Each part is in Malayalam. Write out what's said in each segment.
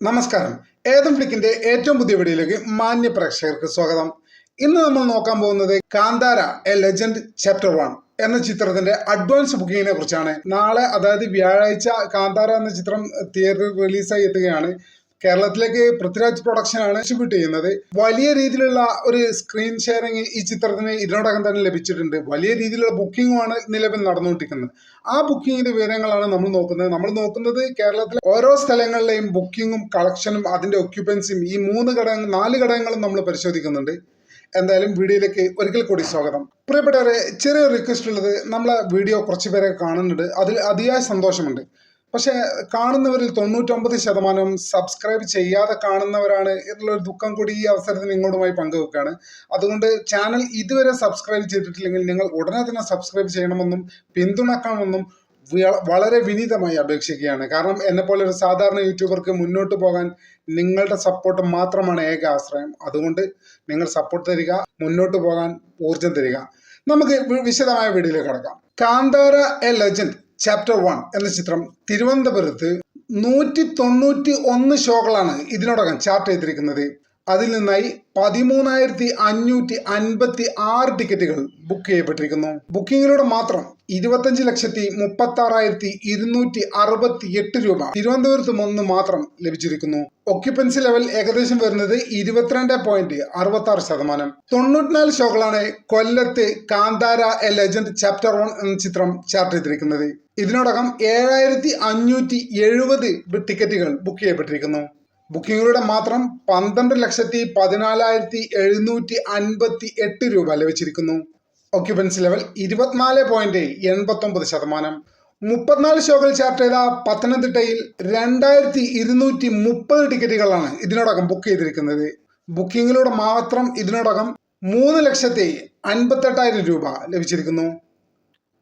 നമസ്കാരം. ഏതും ഫ്ലിക്കിന്റെ ഏറ്റവും പുതിയ വീഡിയോയിലേക്ക് മാന്യ പ്രേക്ഷകർക്ക് സ്വാഗതം. ഇന്ന് നമ്മൾ നോക്കാൻ പോകുന്നത് കാന്താര എ ലെജൻഡ് ചാപ്റ്റർ 1 എന്ന ചിത്രത്തിന്റെ അഡ്വാൻസ് ബുക്കിങ്ങിനെ കുറിച്ചാണ്. നാളെ, അതായത് വ്യാഴാഴ്ച, കാന്താര എന്ന ചിത്രം തിയേറ്ററിൽ റിലീസായി എത്തുകയാണ്. കേരളത്തിലേക്ക് പൃഥ്വിരാജ് പ്രൊഡക്ഷനാണ് ഡിസ്ട്രിബ്യൂട്ട് ചെയ്യുന്നത്. വലിയ രീതിയിലുള്ള ഒരു സ്ക്രീൻ ഷെയറിംഗ് ഈ ചിത്രത്തിന് ഇതിനോടകം തന്നെ ലഭിച്ചിട്ടുണ്ട്. വലിയ രീതിയിലുള്ള ബുക്കിംഗുമാണ് നിലവിൽ നടന്നുകൊണ്ടിരിക്കുന്നത്. ആ ബുക്കിങ്ങിന്റെ വിവരങ്ങളാണ് നമ്മൾ നോക്കുന്നത്. കേരളത്തിലെ ഓരോ സ്ഥലങ്ങളിലെയും ബുക്കിങ്ങും കളക്ഷനും അതിന്റെ ഒക്യുപ്പൻസിയും, ഈ 4 ഘടകങ്ങളും നമ്മൾ പരിശോധിക്കുന്നുണ്ട്. എന്തായാലും വീഡിയോയിലേക്ക് ഒരിക്കൽ കൂടി സ്വാഗതം. പ്രിയപ്പെട്ടവരെ, ചെറിയൊരു റിക്വസ്റ്റ് ഉള്ളത്, നമ്മളെ വീഡിയോ കുറച്ച് പേരെ കാണുന്നുണ്ട്, അതിൽ അതിയായ സന്തോഷമുണ്ട്. പക്ഷെ കാണുന്നവരിൽ 99% സബ്സ്ക്രൈബ് ചെയ്യാതെ കാണുന്നവരാണ് എന്നുള്ളൊരു ദുഃഖം കൂടി ഈ അവസരത്തിൽ നിങ്ങളുമായി പങ്കുവെക്കുകയാണ്. അതുകൊണ്ട് ചാനൽ ഇതുവരെ സബ്സ്ക്രൈബ് ചെയ്തിട്ടില്ലെങ്കിൽ നിങ്ങൾ ഉടനെ തന്നെ സബ്സ്ക്രൈബ് ചെയ്യണമെന്നും പിന്തുണക്കണമെന്നും വളരെ വിനീതമായി അപേക്ഷിക്കുകയാണ്. കാരണം എന്നെപ്പോലെ ഒരു സാധാരണ യൂട്യൂബർക്ക് മുന്നോട്ട് പോകാൻ നിങ്ങളുടെ സപ്പോർട്ട് മാത്രമാണ് ഏക ആശ്രയം. അതുകൊണ്ട് നിങ്ങൾ സപ്പോർട്ട് തരിക, മുന്നോട്ട് പോകാൻ ഊർജം തരിക. നമുക്ക് വിശദമായ വീഡിയോയിലേക്ക് കടക്കാം. കാന്താര എ ലെജൻഡ് ചാപ്റ്റർ 1 എന്ന ചിത്രം തിരുവനന്തപുരത്ത് 191 ഷോകളാണ് ഇതിനോടകം ചാർട്ട് ചെയ്തിരിക്കുന്നത്. അതിൽ നിന്നായി 13,556 ടിക്കറ്റുകൾ ബുക്ക് ചെയ്യപ്പെട്ടിരിക്കുന്നു. ബുക്കിങ്ങിലൂടെ മാത്രം 25,36,268 രൂപ തിരുവനന്തപുരത്ത് നിന്ന് മാത്രം ലഭിച്ചിരിക്കുന്നു. ഒക്യുപ്പൻസി ലെവൽ ഏകദേശം വരുന്നത് 22.66%. 94 ഷോകളാണ് കൊല്ലത്ത് കാന്താര എ ലെജൻഡ് ചാപ്റ്റർ 1 എന്ന ചിത്രം ചാർട്ട് ചെയ്തിരിക്കുന്നത്. ഇതിനോടകം 7,570 ടിക്കറ്റുകൾ ബുക്ക് ചെയ്യപ്പെട്ടിരിക്കുന്നു. ബുക്കിങ്ങിലൂടെ മാത്രം 12,14,758 രൂപ ലഭിച്ചിരിക്കുന്നു. Occupancy level 24.89%. 34 ഷോകൾ ചാർട്ട് ചെയ്ത പത്തനംതിട്ടയിൽ 2,230 ടിക്കറ്റുകളാണ് ഇതിനോടകം ബുക്ക് ചെയ്തിരിക്കുന്നത്. ബുക്കിങ്ങിലൂടെ മാത്രം ഇതിനോടകം 3,58,000 രൂപ ലഭിച്ചിരിക്കുന്നു.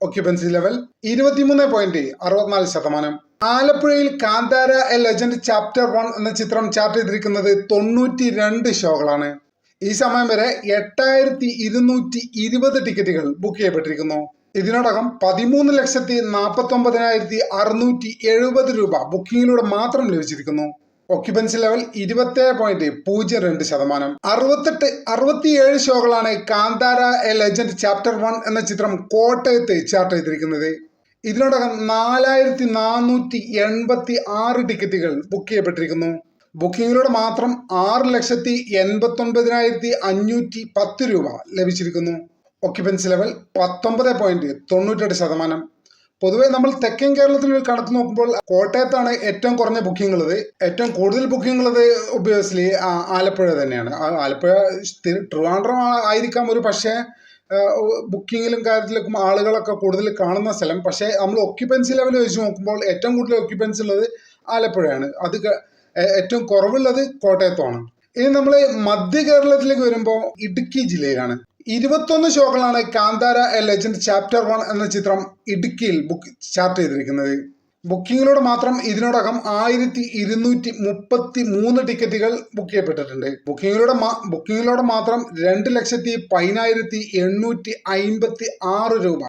Occupancy level 23.64%. ആലപ്പുഴയിൽ കാന്താര എ ലെജൻഡ് ചാപ്റ്റർ 1 എന്ന ചിത്രം ചാർട്ട് ചെയ്തിരിക്കുന്നത് 92 ഷോകളാണ്. ഈ സമയം വരെ 8,220 ടിക്കറ്റുകൾ ബുക്ക് ചെയ്യപ്പെട്ടിരിക്കുന്നു. ഇതിനോടകം 13,49,670 രൂപ ബുക്കിങ്ങിലൂടെ മാത്രം ലഭിച്ചിരിക്കുന്നു. Occupancy level 20.02%. 67 ഷോകളാണ് കാന്താര എ ലെജൻഡ് ചാപ്റ്റർ 1 എന്ന ചിത്രം കോട്ടയത്ത് ചാർട്ട് ചെയ്തിരിക്കുന്നത്. ഇതിനോടകം 4,486 ടിക്കറ്റുകൾ ബുക്ക് ചെയ്യപ്പെട്ടിരിക്കുന്നു. ബുക്കിങ്ങിലൂടെ മാത്രം 6,89,510 രൂപ ലഭിച്ചിരിക്കുന്നു. Occupancy level 19.98%. പൊതുവെ നമ്മൾ തെക്കൻ കേരളത്തിൽ കണക്ക് നോക്കുമ്പോൾ കോട്ടയത്താണ് ഏറ്റവും കുറഞ്ഞ ബുക്കിംഗ് ഉള്ളത്. ഏറ്റവും കൂടുതൽ ബുക്കിംഗ് ഉള്ളത് ഒബ്വിയസ്ലി ആലപ്പുഴ തന്നെയാണ്. ആലപ്പുഴ ട്രിവാൻഡ്രം ആയിരിക്കാം ഒരു പക്ഷേ ബുക്കിങ്ങിലും കാര്യത്തിലേക്കും ആളുകളൊക്കെ കൂടുതൽ കാണുന്ന സ്ഥലം. പക്ഷേ നമ്മൾ ഒക്യുപ്പൻസി ലെവൽ വെച്ച് നോക്കുമ്പോൾ ഏറ്റവും കൂടുതൽ ഒക്യുപ്പൻസി ഉള്ളത് ആലപ്പുഴയാണ്. അത് ഏറ്റവും കുറവുള്ളത് കോട്ടയത്തുമാണ്. ഇനി നമ്മൾ മധ്യ കേരളത്തിലേക്ക് വരുമ്പോൾ ഇടുക്കി ജില്ലയിലാണ്. 21 ഷോകളാണ് കാന്താര എ ലെജൻഡ് ചാപ്റ്റർ 1 എന്ന ചിത്രം ഇടുക്കിയിൽ ചാർട്ട് ചെയ്തിരിക്കുന്നത്. ബുക്കിങ്ങിലൂടെ മാത്രം ഇതിനോടകം 1,233 ടിക്കറ്റുകൾ ബുക്ക് ചെയ്യപ്പെട്ടിട്ടുണ്ട്. ബുക്കിങ്ങിലൂടെ മാത്രം 2,10,856 രൂപ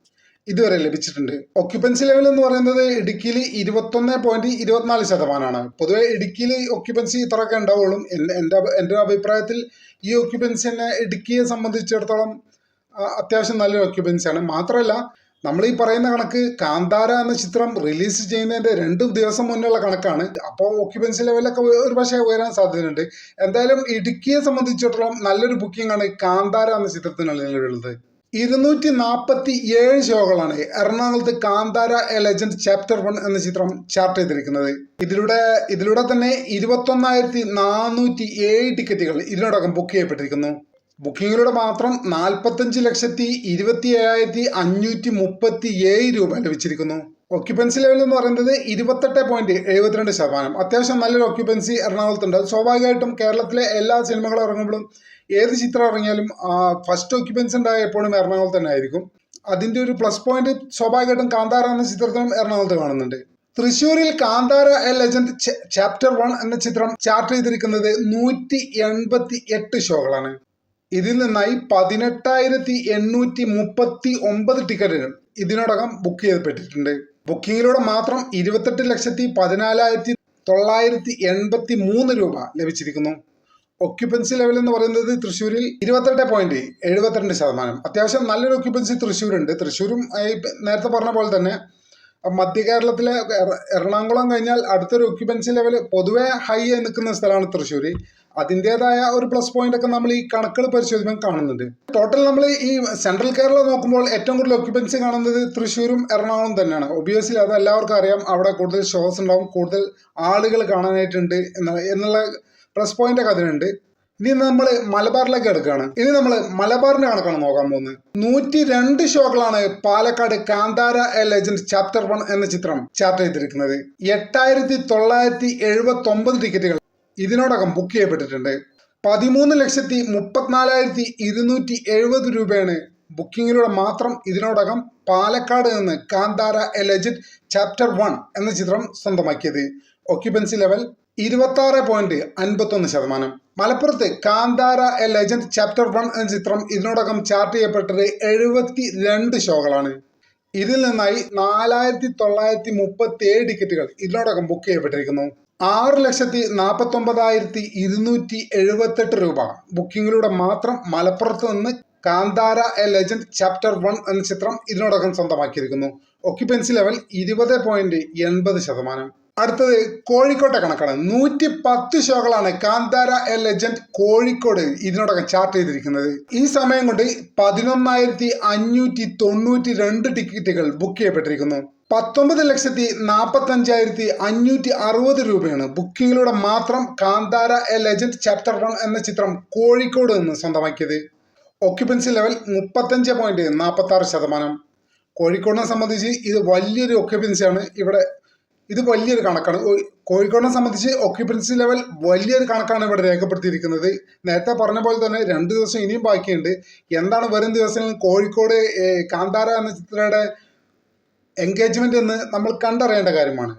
ഇതുവരെ ലഭിച്ചിട്ടുണ്ട്. ഒക്യുപ്പൻസി ലെവൽ എന്ന് പറയുന്നത് ഇടുക്കിയിൽ 21.24%. പൊതുവെ ഇടുക്കിയിൽ ഒക്യുപ്പൻസി ഇത്രയൊക്കെ ഉണ്ടാവുള്ളൂ. എൻ്റെ അഭിപ്രായത്തിൽ ഈ ഒക്യുപ്പൻസി തന്നെ ഇടുക്കിയെ സംബന്ധിച്ചിടത്തോളം അത്യാവശ്യം നല്ലൊരു ഒക്യുപ്പൻസിയാണ്. മാത്രമല്ല, നമ്മൾ ഈ പറയുന്ന കണക്ക് കാന്താര എന്ന ചിത്രം റിലീസ് ചെയ്യുന്നതിൻ്റെ 2 ദിവസം മുന്നുള്ള കണക്കാണ്. അപ്പോൾ ഒക്യുപ്പൻസി ലെവലൊക്കെ ഒരു പക്ഷേ ഉയരാൻ സാധ്യതയുണ്ട്. എന്തായാലും ഇടുക്കിയെ സംബന്ധിച്ചിടത്തോളം നല്ലൊരു ബുക്കിംഗ് ആണ് കാന്താര എന്ന ചിത്രത്തിനുള്ളത്. 247 ഷോകളാണ് എറണാകുളത്ത് കാന്താര എ ലെജൻഡ് ചാപ്റ്റർ 1 എന്ന ചിത്രം ചാർട്ട് ചെയ്തിരിക്കുന്നത്. ഇതിലൂടെ തന്നെ 21,407 ടിക്കറ്റുകൾ ഇതിനോടകം ബുക്ക് ചെയ്യപ്പെട്ടിരിക്കുന്നു. ബുക്കിങ്ങിലൂടെ മാത്രം 45,27,537 രൂപ ലഭിച്ചിരിക്കുന്നു. ഒക്യുപ്പൻസി ലെവൽ എന്ന് പറയുന്നത് 28.72%. അത്യാവശ്യം നല്ലൊരു ഒക്യുപ്പൻസി എറണാകുളത്തുണ്ട്. സ്വാഭാവികമായിട്ടും കേരളത്തിലെ എല്ലാ സിനിമകളും ഇറങ്ങുമ്പോഴും ഏത് ചിത്രം ഇറങ്ങിയാലും ഫസ്റ്റ് ഒക്യുപ്പൻസി ഉണ്ടായ എപ്പോഴും എറണാകുളത്ത് തന്നെ ആയിരിക്കും. അതിൻ്റെ ഒരു പ്ലസ് പോയിന്റ് സ്വാഭാവികമായിട്ടും കാന്താര എന്ന ചിത്രത്തിനും എറണാകുളത്ത് കാണുന്നുണ്ട്. തൃശ്ശൂരിൽ കാന്താര എ ലെജൻഡ് ചാപ്റ്റർ 1 എന്ന ചിത്രം ചാർട്ട് ചെയ്തിരിക്കുന്നത് 188 ഷോകളാണ്. ഇതിൽ നിന്നായി 18,839 ടിക്കറ്റുകൾ ഇതിനോടകം ബുക്ക് ചെയ്യപ്പെട്ടിട്ടുണ്ട്. ബുക്കിങ്ങിലൂടെ മാത്രം 28,14,000 രൂപ ലഭിച്ചിരിക്കുന്നു. ഒക്യുപ്പൻസി ലെവൽ എന്ന് പറയുന്നത് തൃശ്ശൂരിൽ 28.72%. അത്യാവശ്യം നല്ലൊരു ഒക്യുപ്പൻസി തൃശ്ശൂരുണ്ട്. തൃശ്ശൂരും നേരത്തെ പറഞ്ഞ പോലെ തന്നെ മധ്യ കേരളത്തിലെ എറണാകുളം കഴിഞ്ഞാൽ അടുത്തൊരു ഒക്യുപ്പൻസി ലെവൽ പൊതുവെ ഹൈ ആയി നിൽക്കുന്ന സ്ഥലമാണ് തൃശ്ശൂർ. അതിൻ്റെതായ ഒരു പ്ലസ് പോയിന്റ് ഒക്കെ നമ്മൾ ഈ കണക്കുകൾ പരിശോധിക്കുമ്പോൾ കാണുന്നുണ്ട്. ടോട്ടൽ നമ്മൾ ഈ സെൻട്രൽ കേരള നോക്കുമ്പോൾ ഏറ്റവും കൂടുതൽ ഒക്യുപ്പൻസി കാണുന്നത് തൃശ്ശൂരും എറണാകുളം തന്നെയാണ്. ഒബിയസ്ലി അത് എല്ലാവർക്കും അറിയാം. അവിടെ കൂടുതൽ ഷോസ് ഉണ്ടാവും, കൂടുതൽ ആളുകൾ കാണാനായിട്ടുണ്ട് എന്നുള്ള പ്ലസ് പോയിന്റ് ഒക്കെ അതിനുണ്ട്. ഇനി നമ്മൾ മലബാറിലേക്ക് എടുക്കുകയാണ്. ഇനി നമ്മൾ മലബാറിന്റെ കണക്കാണ് നോക്കാൻ പോകുന്നത്. 102 ഷോകളാണ് Palakkad Kantara a legend chapter 1 എന്ന ചിത്രം ചാർട്ട് ചെയ്തിരിക്കുന്നത്. 8979 ടിക്കറ്റുകൾ ഇതിനോടകം ബുക്ക് ചെയ്യപ്പെട്ടിട്ടുണ്ട്. 13,34,270 രൂപയാണ് ബുക്കിങ്ങിലൂടെ മാത്രം ഇതിനോടകം പാലക്കാട് നിന്ന് കാന്താര എ ലെജൻഡ് ചാപ്റ്റർ 1 എന്ന ചിത്രം സ്വന്തമാക്കിയത്. Occupancy level 26.51%. മലപ്പുറത്ത് കാന്താര എ ലെജൻഡ് ചാപ്റ്റർ 1 എന്ന ചിത്രം ഇതിനോടകം ചാർട്ട് ചെയ്യപ്പെട്ടത് 72 ഷോകളാണ്. ഇതിൽ നിന്നായി 4,937 ടിക്കറ്റുകൾ ഇതിനോടകം ബുക്ക് ചെയ്യപ്പെട്ടിരിക്കുന്നു. 6,49,278 രൂപ ബുക്കിങ്ങിലൂടെ മാത്രം മലപ്പുറത്ത് നിന്ന് കാന്താര എ ലെജൻഡ് ചാപ്റ്റർ 1 എന്ന ചിത്രം ഇതിനോടകം സ്വന്തമാക്കിയിരിക്കുന്നു. Occupancy level 20.80%. അടുത്തത് കോഴിക്കോട്ടെ കണക്കാണ്. 110 ഷോകളാണ് കാന്താര എ ലെജൻഡ് കോഴിക്കോട് ഇതിനോടകം ചാർട്ട് ചെയ്തിരിക്കുന്നത്. ഈ സമയം കൊണ്ട് 11,592 ടിക്കറ്റുകൾ ബുക്ക് ചെയ്യപ്പെട്ടിരിക്കുന്നു. 19,45,560 രൂപയാണ് ബുക്കിങ്ങിലൂടെ മാത്രം കാന്താര എ ലെജൻഡ് ചാപ്റ്റർ 1 എന്ന ചിത്രം കോഴിക്കോട് നിന്ന് സ്വന്തമാക്കിയത്. Occupancy level 35.46%. കോഴിക്കോടിനെ സംബന്ധിച്ച് ഇത് വലിയൊരു ഒക്യുപ്പൻസിയാണ്. ഇത് വലിയൊരു കണക്കാണ്. കോഴിക്കോടിനെ സംബന്ധിച്ച് ഒക്യുപ്പൻസി ലെവൽ വലിയൊരു കണക്കാണ് ഇവിടെ രേഖപ്പെടുത്തിയിരിക്കുന്നത്. നേരത്തെ പറഞ്ഞ പോലെ തന്നെ 2 ദിവസം ഇനിയും ബാക്കിയുണ്ട്. എന്താണ് വരും ദിവസങ്ങളിൽ കോഴിക്കോട് കാന്താര എന്ന ചിത്രയുടെ എൻഗേജ്മെന്റ് എന്ന് നമ്മൾ കണ്ടറിയേണ്ട കാര്യമാണ്.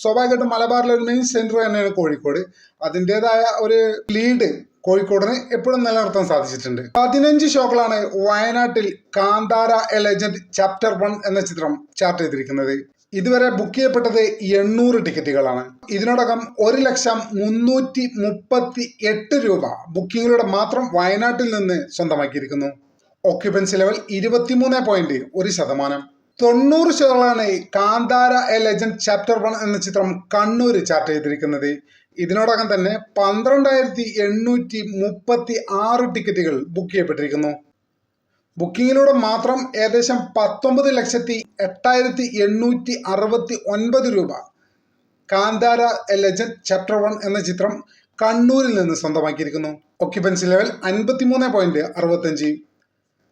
സ്വാഭാവികമായിട്ടും മലബാറിലെ ഒരു മെയിൻ സെന്റർ തന്നെയാണ് കോഴിക്കോട്. അതിൻ്റെതായ ഒരു ലീഡ് കോഴിക്കോടിന് എപ്പോഴും നിലനിർത്താൻ സാധിച്ചിട്ടുണ്ട്. 15 ഷോകളാണ് വയനാട്ടിൽ കാന്താര എ ലെജൻഡ് ചാപ്റ്റർ 1 എന്ന ചിത്രം ചാർട്ട് ചെയ്തിരിക്കുന്നത്. ഇതുവരെ ബുക്ക് ചെയ്യപ്പെട്ടത് 800 ടിക്കറ്റുകളാണ്. ഇതിനോടകം 1,338 രൂപ ബുക്കിങ്ങിലൂടെ മാത്രം വയനാട്ടിൽ നിന്ന് സ്വന്തമാക്കിയിരിക്കുന്നു. Occupancy level 23.1%. 90 ഷോകളാണ് കാന്താര എ ലെജൻഡ് ചാപ്റ്റർ 1 എന്ന ചിത്രം കണ്ണൂർ ചാർട്ട് ചെയ്തിരിക്കുന്നത്. ഇതിനോടകം തന്നെ 12,836 ടിക്കറ്റുകൾ ബുക്ക് ചെയ്യപ്പെട്ടിരിക്കുന്നു. ബുക്കിങ്ങിലൂടെ മാത്രം ഏകദേശം 19,08,869 രൂപ കാന്താര എ ലെജൻഡ് ചാപ്റ്റർ 1 എന്ന ചിത്രം കണ്ണൂരിൽ നിന്ന് സ്വന്തമാക്കിയിരിക്കുന്നു. Occupancy level 53.65.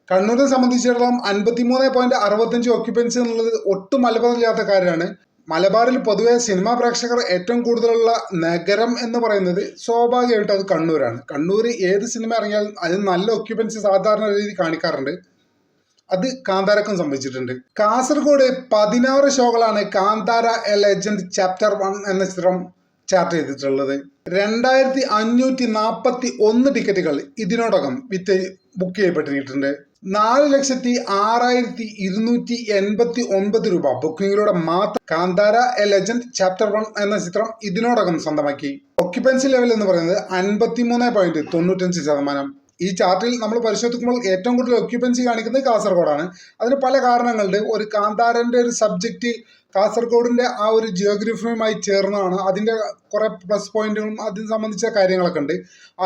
കണ്ണൂരിനെ സംബന്ധിച്ചിടത്തോളം 53.65 ഒക്യുപ്പൻസി എന്നുള്ളത് ഒട്ടും അത്ഭുതമില്ലാത്ത കാര്യമാണ്. മലബാറിൽ പൊതുവെ സിനിമാ പ്രേക്ഷകർ ഏറ്റവും കൂടുതലുള്ള നഗരം എന്ന് പറയുന്നത് സ്വാഭാവികമായിട്ട് അത് കണ്ണൂരാണ്. കണ്ണൂർ ഏത് സിനിമ ഇറങ്ങിയാലും അതിന് നല്ല ഒക്യുപ്പൻസി സാധാരണ രീതി കാണിക്കാറുണ്ട്. അത് കാന്താരക്കും സംഭവിച്ചിട്ടുണ്ട്. കാസർഗോഡ് 16 ഷോകളാണ് കാന്താര എ ലെജൻഡ് ചാപ്റ്റർ 1 എന്ന ചിത്രം ചാർട്ട് ചെയ്തിട്ടുള്ളത്. 2,541 ടിക്കറ്റുകൾ ഇതിനോടകം ബുക്ക് ചെയ്യപ്പെട്ടിട്ടുണ്ട്. 4,06,289 രൂപ ബുക്കിങ്ങിലൂടെ മാത്രം കാന്താര എ ലെജൻഡ് ചാപ്റ്റർ 1 എന്ന ചിത്രം ഇതിനോടകം സ്വന്തമാക്കി. ഒക്യുപ്പൻസി ലെവൽ എന്ന് പറയുന്നത് 53.95%. ഈ ചാർട്ടിൽ നമ്മൾ പരിശോധിക്കുമ്പോൾ ഏറ്റവും കൂടുതൽ ഒക്യുപ്പൻസി കാണിക്കുന്നത് കാസർഗോഡാണ്. അതിന് പല കാരണങ്ങളുണ്ട്. ഒരു കാന്താരന്റെ ഒരു സബ്ജക്റ്റ് കാസർഗോഡിന്റെ ആ ഒരു ജിയോഗ്രഫിയുമായി ചേർന്നതാണ്. അതിന്റെ കുറെ പ്ലസ് പോയിന്റുകളും അതിനെ സംബന്ധിച്ച കാര്യങ്ങളൊക്കെ ഉണ്ട്.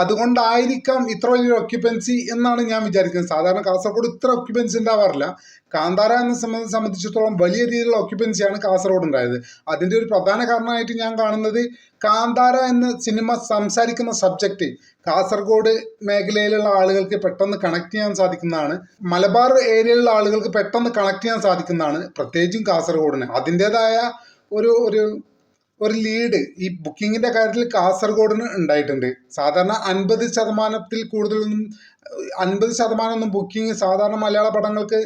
അതുകൊണ്ടായിരിക്കാം ഇത്ര വലിയ ഒക്യുപ്പൻസി എന്നാണ് ഞാൻ വിചാരിക്കുന്നത്. സാധാരണ കാസർഗോഡ് ഇത്ര ഒക്യുപ്പൻസി ഉണ്ടാവാറില്ല. കാന്താര എന്ന സംബന്ധിച്ചിടത്തോളം വലിയ രീതിയിലുള്ള ഒക്യുപ്പൻസിയാണ് കാസർഗോഡ് ഉണ്ടായത്. അതിന്റെ ഒരു പ്രധാന കാരണമായിട്ട് ഞാൻ കാണുന്നത് കാന്താര എന്ന സിനിമ സംസാരിക്കുന്ന സബ്ജക്റ്റ് കാസർഗോഡ് മേഖലയിലുള്ള ആളുകൾക്ക് പെട്ടെന്ന് കണക്ട് ചെയ്യാൻ സാധിക്കുന്നതാണ്. മലബാർ ഏരിയയിലുള്ള ആളുകൾക്ക് പെട്ടെന്ന് കണക്ട് ചെയ്യാൻ സാധിക്കുന്നതാണ്, പ്രത്യേകിച്ചും കാസർഗോഡിന്. അതിൻ്റെതായ ഒരു ലീഡ് ഈ ബുക്കിങ്ങിന്റെ കാര്യത്തിൽ കാസർഗോഡിന് ഉണ്ടായിട്ടുണ്ട്. സാധാരണ 50% കൂടുതലൊന്നും 50% ബുക്കിംഗ് സാധാരണ മലയാള പടങ്ങൾക്ക്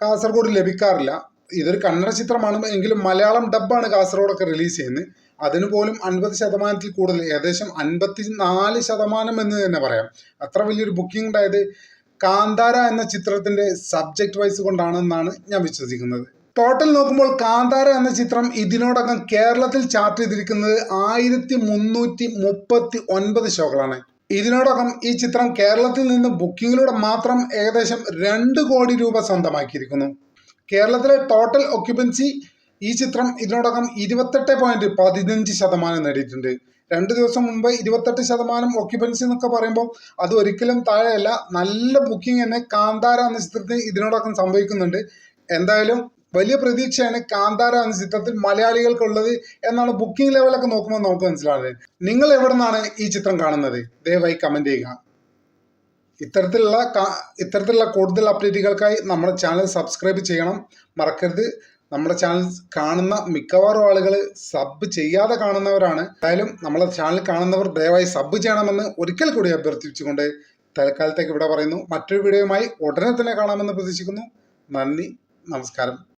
കാസർഗോഡ് ലഭിക്കാറില്ല. ഇതൊരു കന്നഡ ചിത്രമാണ് എങ്കിലും മലയാളം ഡബ്ബാണ് കാസർഗോഡൊക്കെ റിലീസ് ചെയ്യുന്നത്. അതിന് പോലും 50% കൂടുതൽ, ഏകദേശം 54% എന്ന് തന്നെ പറയാം. അത്ര വലിയൊരു ബുക്കിംഗ് ഉണ്ടായത് കാന്താര എന്ന ചിത്രത്തിന്റെ സബ്ജക്ട് വൈസ് കൊണ്ടാണെന്നാണ് ഞാൻ വിശ്വസിക്കുന്നത്. ടോട്ടൽ നോക്കുമ്പോൾ കാന്താര എന്ന ചിത്രം ഇതിനോടകം കേരളത്തിൽ ചാർട്ട് ചെയ്തിരിക്കുന്നത് 1339 ഷോകളാണ്. ഇതിനോടകം ഈ ചിത്രം കേരളത്തിൽ നിന്ന് ബുക്കിങ്ങിലൂടെ മാത്രം ഏകദേശം 2 കോടി രൂപ സ്വന്തമാക്കിയിരിക്കുന്നു. കേരളത്തിലെ ടോട്ടൽ ഒക്യുപ്പൻസി ഈ ചിത്രം ഇതിനോടകം 28.15% നേടിയിട്ടുണ്ട്. 2 ദിവസം മുമ്പ് 28% ഒക്യുപ്പൻസി എന്നൊക്കെ പറയുമ്പോൾ അത് ഒരിക്കലും താഴെയല്ല. നല്ല ബുക്കിംഗ് തന്നെ കാന്താര എന്ന ചിത്രത്തിന് ഇതിനോടകം സംഭവിക്കുന്നുണ്ട്. എന്തായാലും വലിയ പ്രതീക്ഷയാണ് കാന്താര എന്ന ചിത്രത്തിൽ മലയാളികൾക്കുള്ളത് എന്നാണ് ബുക്കിംഗ് ലെവലൊക്കെ നോക്കുമ്പോൾ നമുക്ക് മനസ്സിലാവുന്നത്. നിങ്ങൾ എവിടെ നിന്നാണ് ഈ ചിത്രം കാണുന്നത്? ദയവായി കമന്റ് ചെയ്യുക. ഇത്തരത്തിലുള്ള കൂടുതൽ അപ്ഡേറ്റുകൾക്കായി നമ്മുടെ ചാനൽ സബ്സ്ക്രൈബ് ചെയ്യണം, മറക്കരുത്. നമ്മുടെ ചാനൽ കാണുന്ന മിക്കവാറും ആളുകൾ സബ് ചെയ്യാതെ കാണുന്നവരാണ്. എന്തായാലും നമ്മളെ ചാനൽ കാണുന്നവർ ദയവായി സബ് ചെയ്യണമെന്ന് ഒരിക്കൽ കൂടി അഭ്യർത്ഥിച്ചുകൊണ്ട് തൽക്കാലത്തേക്ക് ഇവിടെ പറയുന്നു. മറ്റൊരു വീഡിയോയുമായി ഉടനെ തന്നെ കാണാമെന്ന് പ്രതീക്ഷിക്കുന്നു. നന്ദി, നമസ്കാരം.